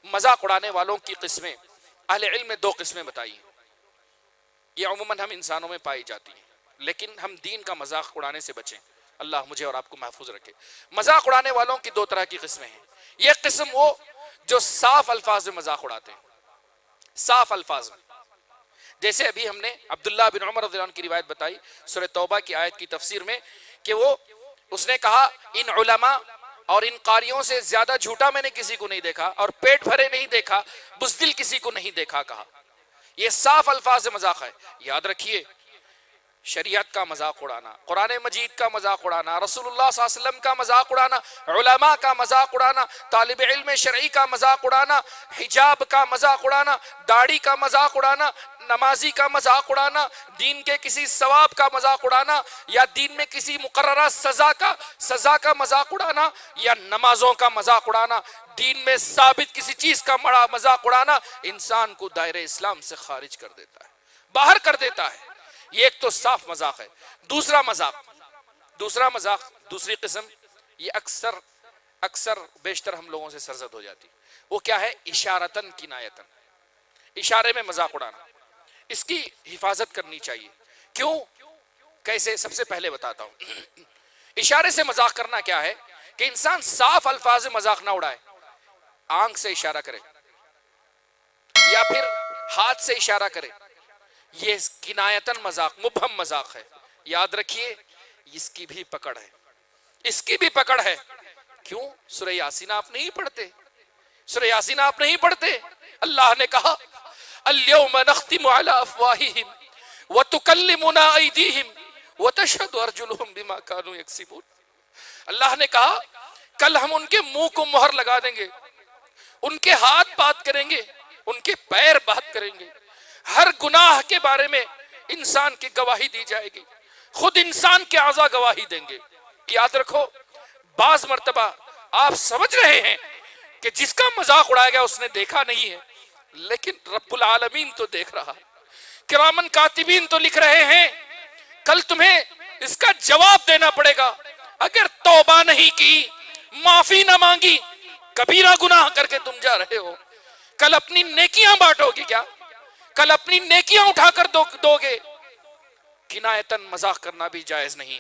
مذاق اڑانے والوں کی قسمیں اہل علم نے دو قسمیں بتائی ہیں. یہ عموماً ہم انسانوں میں پائی جاتی ہیں، لیکن ہم دین کا مذاق اڑانے سے بچیں. اللہ مجھے اور آپ کو محفوظ رکھے. مذاق اڑانے والوں کی دو طرح کی قسمیں ہیں. یہ قسم وہ جو صاف الفاظ میں مذاق اڑاتے ہیں، صاف الفاظ میں. جیسے ابھی ہم نے عبداللہ بن عمر رضی اللہ عنہ کی روایت بتائی سورہ توبہ کی آیت کی تفسیر میں کہ اس نے کہا ان علماء اور ان قاریوں سے زیادہ جھوٹا میں نے کسی کو نہیں دیکھا اور پیٹ بھرے نہیں دیکھا، بزدل کسی کو نہیں دیکھا. کہا یہ صاف الفاظ سے مذاق ہے. یاد رکھیے، شریعت کا مذاق اڑانا، قرآن مجید کا مذاق اڑانا، رسول اللہ صلی اللہ علیہ وسلم کا مذاق اڑانا، علماء کا مذاق اڑانا، طالب علم شرعی کا مذاق اڑانا، حجاب کا مذاق اڑانا، داڑھی کا مذاق اڑانا، نمازی کا مذاق اڑانا، دین کے کسی ثواب کا مذاق اڑانا، یا دین میں کسی مقررہ سزا کا مذاق اڑانا، یا نمازوں کا مذاق اڑانا، دین میں ثابت کسی چیز کا مذاق اڑانا انسان کو دائرہ اسلام سے خارج کر دیتا ہے، باہر کر دیتا ہے. یہ ایک تو صاف مذاق ہے. دوسرا مذاق، دوسری قسم، یہ اکثر بیشتر ہم لوگوں سے سرزد ہو جاتی. وہ کیا ہے؟ اشارتن کنایتن، اشارے میں مذاق اڑانا. اس کی حفاظت کرنی چاہیے. کیوں؟ کیسے؟ سب سے پہلے بتاتا ہوں. اشارے سے مذاق کرنا کیا ہے کہ انسان صاف الفاظ میں مذاق نہ اڑائے، آنکھ سے اشارہ کرے یا پھر ہاتھ سے اشارہ کرے. یہ کنایتن مذاق، مبہم مذاق ہے. یاد رکھیے اس کی بھی پکڑ ہے، اس کی بھی پکڑ ہے. کیوں؟ سورہ یاسین آپ نہیں پڑھتے؟ اللہ نے کہا اليوم نختم على افواههم وتكلمنا ايديهم وتشهد ارجلهم بما كانوا يكسبون. اللہ نے کہا کل ہم ان کے منہ کو مہر لگا دیں گے، ان کے ہاتھ بات کریں گے، ان کے پیر بات کریں گے. ہر گناہ کے بارے میں انسان کی گواہی دی جائے گی، خود انسان کے اعضاء گواہی دیں گے. یاد رکھو، بعض مرتبہ آپ سمجھ رہے ہیں کہ جس کا مذاق اڑایا گیا اس نے دیکھا نہیں ہے، لیکن رب العالمین تو دیکھ رہا، کرامن کاتبین تو لکھ رہے ہیں. کل تمہیں اس کا جواب دینا پڑے گا. اگر توبہ نہیں کی، معافی نہ مانگی، کبیرہ گناہ کر کے تم جا رہے ہو، کل اپنی نیکیاں بانٹو گے کیا؟ کل اپنی نیکیاں اٹھا کر دو گے؟ کنایتن مذاق کرنا بھی جائز نہیں ہے.